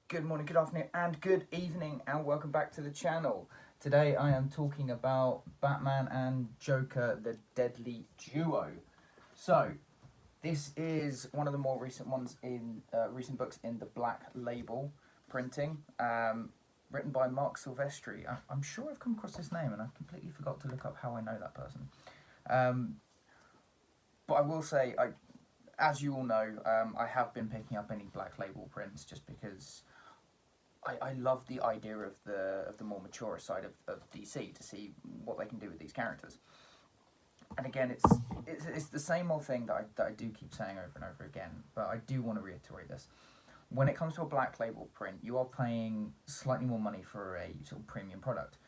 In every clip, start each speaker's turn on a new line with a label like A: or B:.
A: Good morning, good afternoon, and good evening, and welcome back to the channel. Today I am talking about Batman and Joker, the Deadly Duo. So, this is one of the more recent ones in recent books in the Black Label printing, written by Mark Silvestri. I'm sure I've come across this name, and I completely forgot to look up how I know that person. But I will say, as you all know, I have been picking up any Black Label prints just because I love the idea of the more mature side of DC to see what they can do with these characters. And again, it's the same old thing that I do keep saying over and over again, but I do want to reiterate this. When it comes to a Black Label print, you are paying slightly more money for a sort of premium product.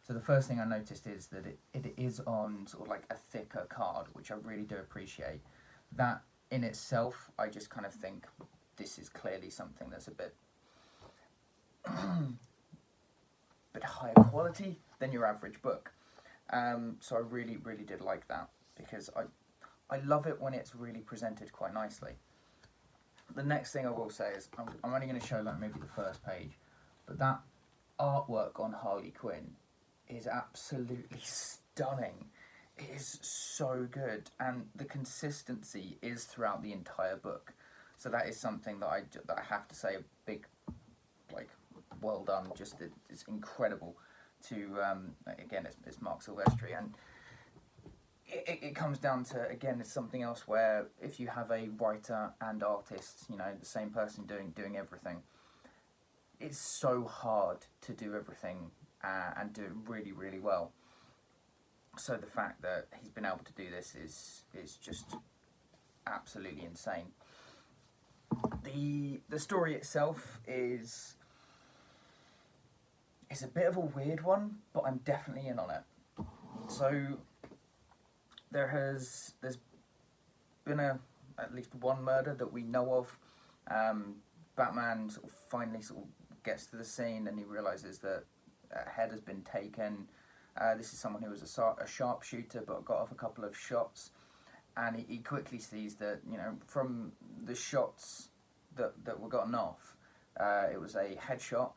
A: So the first thing I noticed is that it is on sort of like a thicker card, which I really do appreciate. That in itself, I just kind of think this is clearly something that's a bit higher quality than your average book. So I really, really did like that because I love it when it's really presented quite nicely. The next thing I will say is I'm only going to show like maybe the first page, but that artwork on Harley Quinn is absolutely stunning. It is so good, and the consistency is throughout the entire book. So that is something that I have to say a big, like, well done. Just it's incredible. To again, it's Mark Silvestri, and it comes down to, again, it's something else where if you have a writer and artist, you know, the same person doing everything, it's so hard to do everything and do it really, really well. So the fact that he's been able to do this is just absolutely insane. The story itself is a bit of a weird one, but I'm definitely in on it. So there's been at least one murder that we know of. Batman sort of finally sort of gets to the scene and he realizes that a head has been taken. This is someone who was a sharpshooter but got off a couple of shots, and he quickly sees that, you know, from the shots that were gotten off, it was a headshot.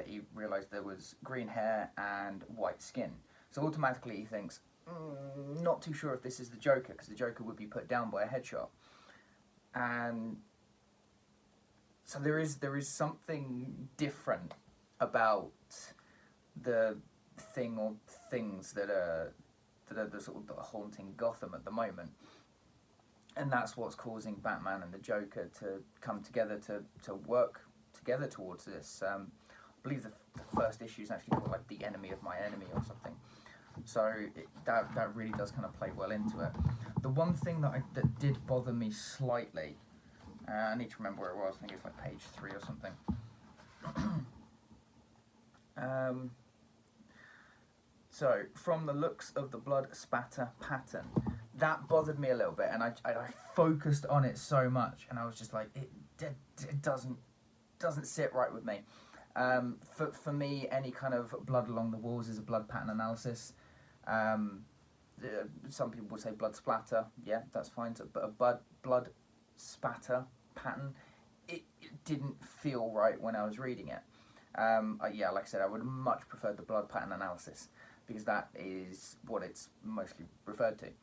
A: He realised there was green hair and white skin. So automatically he thinks, not too sure if this is the Joker, because the Joker would be put down by a headshot. And so there is something different about the thing or things that are the sort of haunting Gotham at the moment. And that's what's causing Batman and the Joker to come together to work together towards this. I believe the first issue is actually called like The Enemy of My Enemy or something. So that really does kind of play well into it. The one thing that did bother me slightly, I need to remember where it was, I think it's like page 3 or something. So, from the looks of the blood spatter pattern, that bothered me a little bit, and I focused on it so much, and I was just like, it doesn't sit right with me. For me, any kind of blood along the walls is a blood pattern analysis. Some people would say blood splatter. Yeah, that's fine. But a blood spatter pattern, it didn't feel right when I was reading it. Yeah, like I said, I would much prefer the blood pattern analysis, because that is what it's mostly referred to.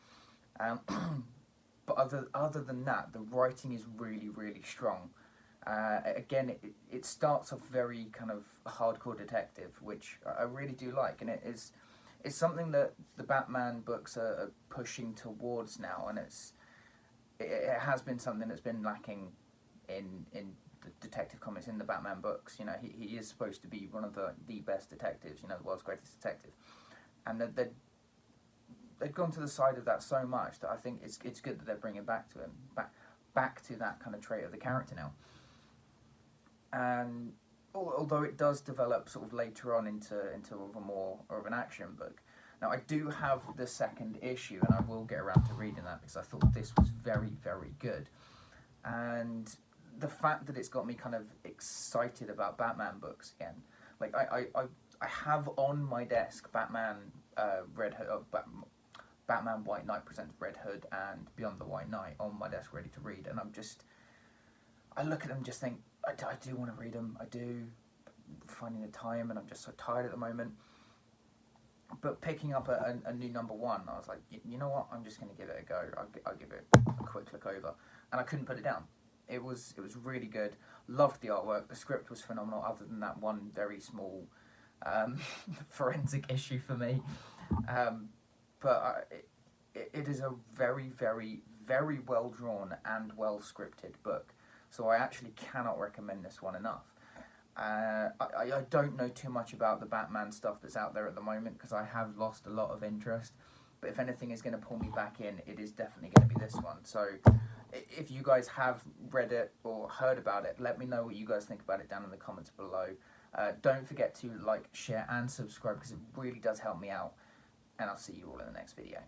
A: But other than that, the writing is really, really strong. Again, it starts off very kind of hardcore detective, which I really do like, and it's something that the Batman books are pushing towards now, and it has been something that's been lacking in the detective comics, in the Batman books. You know, he is supposed to be one of the best detectives, you know, the world's greatest detective, and they've gone to the side of that so much that I think it's good that they're bringing back to that kind of trait of the character now. And although it does develop sort of later on into a more of an action book. Now I do have the second issue, and I will get around to reading that because I thought this was very, very good. And the fact that it's got me kind of excited about Batman books again. Like I have on my desk Batman Red Hood, Batman White Knight Presents Red Hood and Beyond the White Knight on my desk ready to read, and I look at them and just think, I do want to read them. I do, finding the time, and I'm just so tired at the moment. But picking up a new number one, I was like, you know what? I'm just going to give it a go. I'll give it a quick look over, and I couldn't put it down. It was really good. Loved the artwork. The script was phenomenal. Other than that one very small forensic issue for me, but it is a very, very, very well drawn and well scripted book. So I actually cannot recommend this one enough. I don't know too much about the Batman stuff that's out there at the moment because I have lost a lot of interest. But if anything is going to pull me back in, it is definitely going to be this one. So if you guys have read it or heard about it, let me know what you guys think about it down in the comments below. Don't forget to like, share and subscribe because it really does help me out. And I'll see you all in the next video.